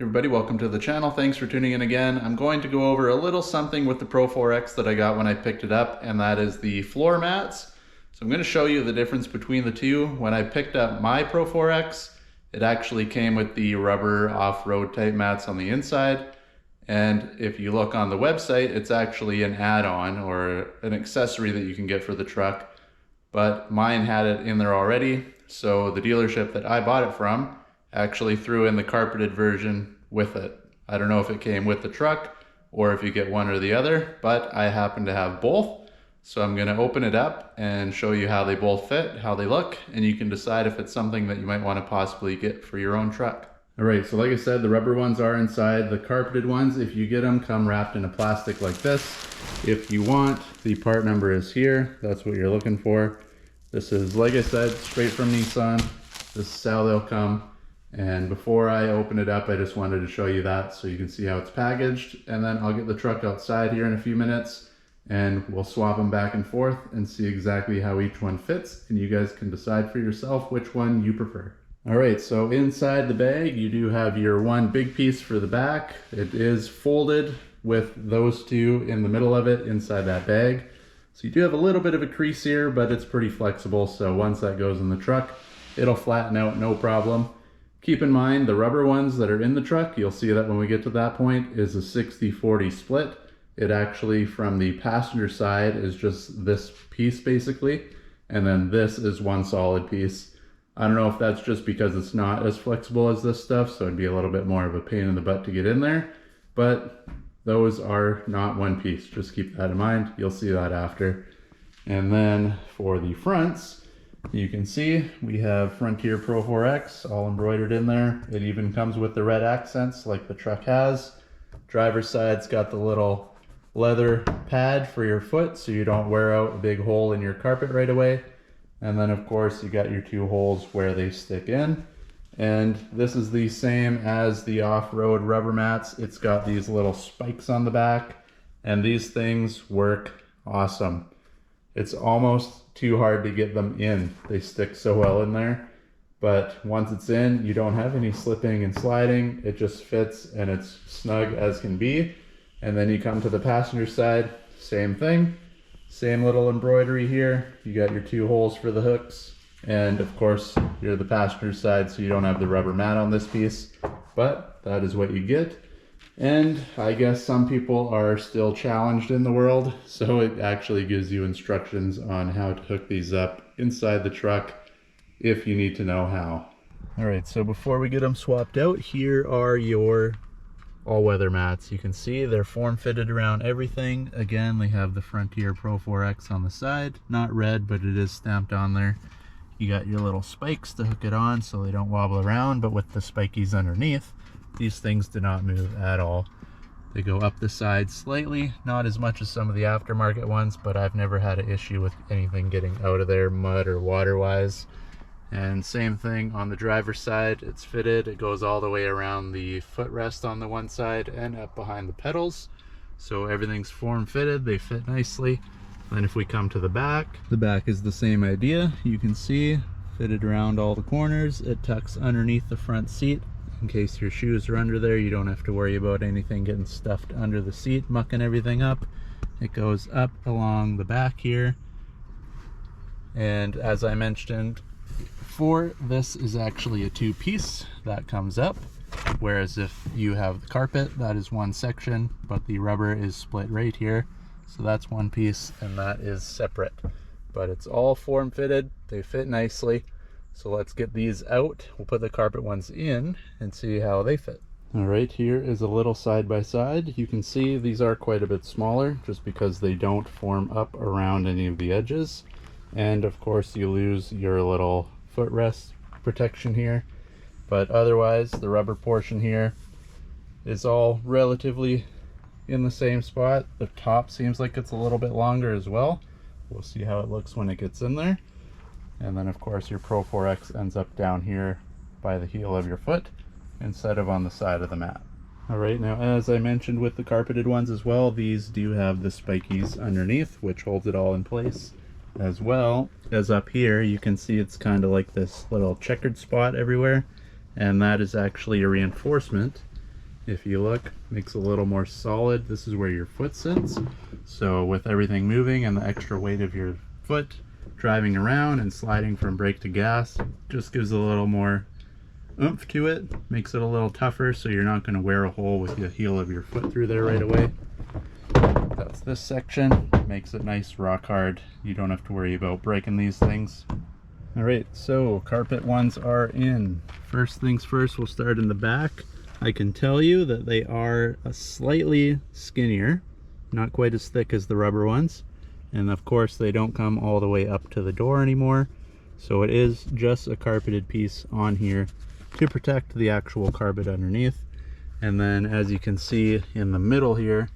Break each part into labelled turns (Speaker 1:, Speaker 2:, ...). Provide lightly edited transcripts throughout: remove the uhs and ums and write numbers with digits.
Speaker 1: Everybody, welcome to the channel. Thanks for tuning in again. I'm going to go over a little something with the Pro-4x that I got when I picked it up, and that is the floor mats. So I'm going to show you the difference between the two. When I picked up my Pro-4x, it actually came with the rubber off-road type mats on the inside. And if you look on the website, it's actually an add-on or an accessory that you can get for the truck. But mine had it in there already, so the dealership that I bought it from actually threw in the carpeted version with it. I don't know if it came with the truck or if you get one or the other, but I happen to have both. So I'm gonna open it up and show you how they both fit, how they look, and you can decide if it's something that you might wanna possibly get for your own truck. All right, so like I said, the rubber ones are inside. The carpeted ones, if you get them, come wrapped in a plastic like this. If you want, the part number is here. That's what you're looking for. This is, like I said, straight from Nissan. This is how they'll come. And before I open it up, I just wanted to show you that so you can see how it's packaged. And then I'll get the truck outside here in a few minutes and we'll swap them back and forth and see exactly how each one fits. And you guys can decide for yourself which one you prefer. All right, so inside the bag, you do have your one big piece for the back. It is folded with those two in the middle of it inside that bag. So you do have a little bit of a crease here, but it's pretty flexible. So once that goes in the truck, it'll flatten out, no problem. Keep in mind, the rubber ones that are in the truck, you'll see that when we get to that point, is a 60-40 split. It actually, from the passenger side, is just this piece basically, and then this is one solid piece. I don't know if that's just because it's not as flexible as this stuff, so it'd be a little bit more of a pain in the butt to get in there, but those are not one piece. Just keep that in mind. You'll see that after. And then for the fronts, you can see we have Frontier Pro-4x all embroidered in there. It even comes with the red accents like the truck has. Driver's side's got the little leather pad for your foot so you don't wear out a big hole in your carpet right away. And then of course you got your two holes where they stick in. And this is the same as the off-road rubber mats. It's got these little spikes on the back, and these things work awesome. It's almost too hard to get them in. They stick so well in there. But once it's in, you don't have any slipping and sliding. It just fits and it's snug as can be. And then you come to the passenger side, same thing. Same little embroidery here. You got your two holes for the hooks. And of course, you're the passenger side, so you don't have the rubber mat on this piece. But that is what you get. And I guess some people are still challenged in the world, so it actually gives you instructions on how to hook these up inside the truck if you need to know how. All right, so before we get them swapped out, here are your all-weather mats. You can see they're form-fitted around everything. Again, they have the Frontier Pro-4x on the side. Not red, but it is stamped on there. You got your little spikes to hook it on so they don't wobble around, but with the spikies underneath, these things do not move at all. They go up the side slightly, not as much as some of the aftermarket ones, but I've never had an issue with anything getting out of there, mud or water wise. And same thing on the driver's side, it's fitted. It goes all the way around the footrest on the one side and up behind the pedals. So everything's form fitted, they fit nicely. Then if we come to the back is the same idea. You can see fitted around all the corners. It tucks underneath the front seat. In case your shoes are under there, you don't have to worry about anything getting stuffed under the seat, mucking everything up. It goes up along the back here. And as I mentioned before, this is actually a two-piece that comes up. Whereas if you have the carpet, that is one section, but the rubber is split right here. So that's one piece and that is separate. But it's all form-fitted, they fit nicely. So let's get these out. We'll put the carpet ones in and see how they fit. All right, here is a little side by side. You can see these are quite a bit smaller just because they don't form up around any of the edges. And of course you lose your little footrest protection here. But otherwise, the rubber portion here is all relatively in the same spot. The top seems like it's a little bit longer as well. We'll see how it looks when it gets in there. And then of course your Pro-4x ends up down here by the heel of your foot instead of on the side of the mat. All right, now as I mentioned with the carpeted ones as well, these do have the spikies underneath, which holds it all in place. As well as up here, you can see it's kind of like this little checkered spot everywhere, and that is actually a reinforcement if you look, makes it a little more solid. This is where your foot sits. So with everything moving and the extra weight of your foot driving around and sliding from brake to gas, just gives a little more oomph to it, makes it a little tougher, so you're not going to wear a hole with the heel of your foot through there right away. That's this section, makes it nice, rock hard. You don't have to worry about breaking these things. Alright, so carpet ones are in. First things first, we'll start in the back. I can tell you that they are a slightly skinnier, not quite as thick as the rubber ones. And of course they don't come all the way up to the door anymore. So it is just a carpeted piece on here to protect the actual carpet underneath. And then as you can see in the middle here,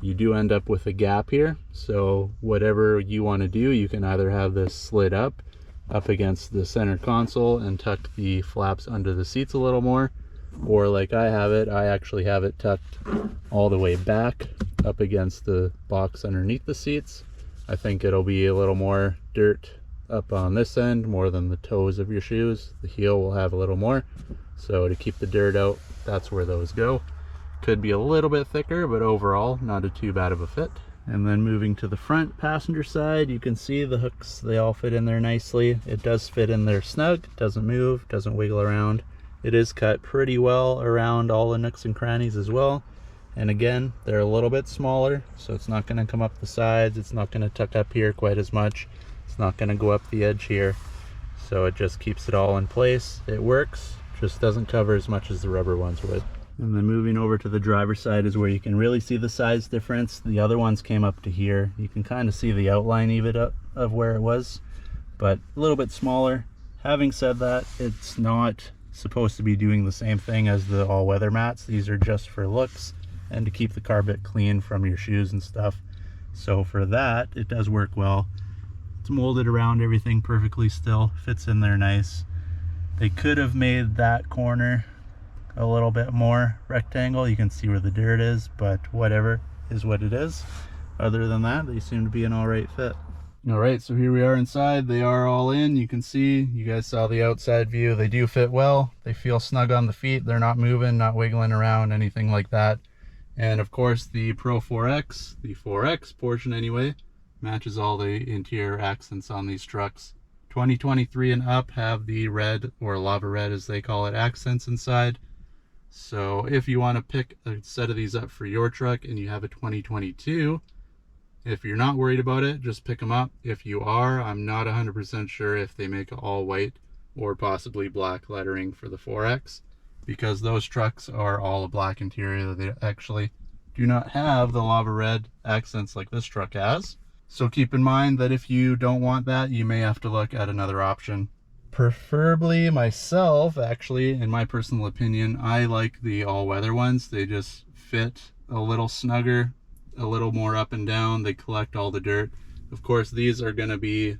Speaker 1: you do end up with a gap here. So whatever you want to do, you can either have this slid up against the center console and tuck the flaps under the seats a little more, or like I have it, I actually have it tucked all the way back up against the box underneath the seats. I think it'll be a little more dirt up on this end more than the toes of your shoes. The heel will have a little more, so to keep the dirt out, that's where those go. Could be a little bit thicker, but overall not too bad of a fit. And then moving to the front passenger side, you can see the hooks, they all fit in there nicely. It does fit in there snug, doesn't move, doesn't wiggle around. It is cut pretty well around all the nooks and crannies as well. And again, they're a little bit smaller, so it's not going to come up the sides, it's not going to tuck up here quite as much, it's not going to go up the edge here. So it just keeps it all in place. It works, just doesn't cover as much as the rubber ones would. And then moving over to the driver's side is where you can really see the size difference. The other ones came up to here. You can kind of see the outline even of where it was, but a little bit smaller. Having said that, it's not supposed to be doing the same thing as the all-weather mats. These are just for looks and to keep the carpet clean from your shoes and stuff. So for that, it does work well. It's molded around everything perfectly still, fits in there nice. They could have made that corner a little bit more rectangle. You can see where the dirt is, but whatever is what it is. Other than that, they seem to be an all right fit. All right, so here we are inside. They are all in. You can see, you guys saw the outside view. They do fit well. They feel snug on the feet. They're not moving, not wiggling around, anything like that. And of course, the Pro-4x, the 4X portion anyway, matches all the interior accents on these trucks. 2023 and up have the red, or lava red as they call it, accents inside. So if you want to pick a set of these up for your truck and you have a 2022, if you're not worried about it, just pick them up. If you are, I'm not 100% sure if they make all white or possibly black lettering for the 4X, because those trucks are all a black interior. They actually do not have the lava red accents like this truck has. So keep in mind that if you don't want that, you may have to look at another option. Preferably myself, actually, in my personal opinion, I like the all-weather ones. They just fit a little snugger, a little more up and down. They collect all the dirt. Of course, these are going to be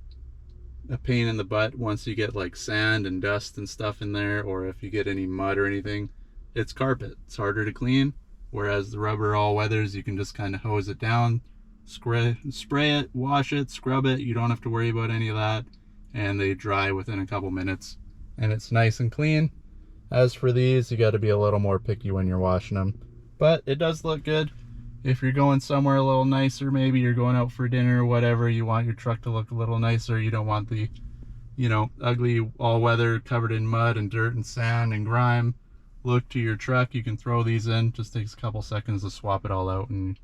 Speaker 1: a pain in the butt once you get like sand and dust and stuff in there, or if you get any mud or anything. It's carpet. It's harder to clean, whereas the rubber all-weathers, you can just kind of hose it down, spray it, wash it, scrub it. You don't have to worry about any of that. And they dry within a couple minutes and it's nice and clean. As for these, you got to be a little more picky when you're washing them, but it does look good. If you're going somewhere a little nicer, maybe you're going out for dinner or whatever, you want your truck to look a little nicer, you don't want the, you know, ugly all-weather covered in mud and dirt and sand and grime look to your truck, you can throw these in. Just takes a couple seconds to swap it all out and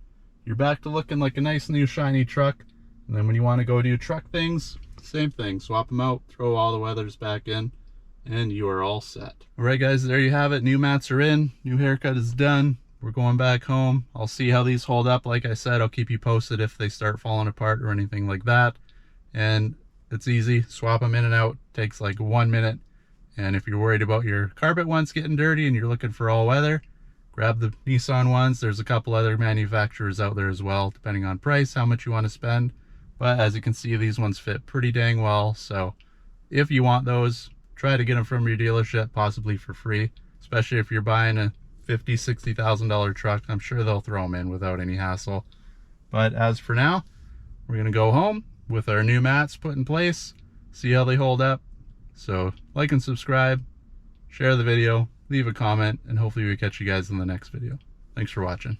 Speaker 1: you're back to looking like a nice new shiny truck. And then when you want to go do truck things, same thing, swap them out, throw all the weathers back in, and you are all set. All right guys, there you have it. New mats are in, new haircut is done. We're going back home. I'll see how these hold up. Like I said, I'll keep you posted if they start falling apart or anything like that. And it's easy, swap them in and out, takes like 1 minute. And if you're worried about your carpet ones getting dirty and you're looking for all weather, grab the Nissan ones. There's a couple other manufacturers out there as well, depending on price, how much you want to spend. But as you can see, these ones fit pretty dang well. So if you want those, try to get them from your dealership, possibly for free, especially if you're buying a $50,000, $60,000 truck. I'm sure they'll throw them in without any hassle. But as for now, we're going to go home with our new mats put in place, see how they hold up. So like and subscribe, share the video, leave a comment, and hopefully we catch you guys in the next video. Thanks for watching.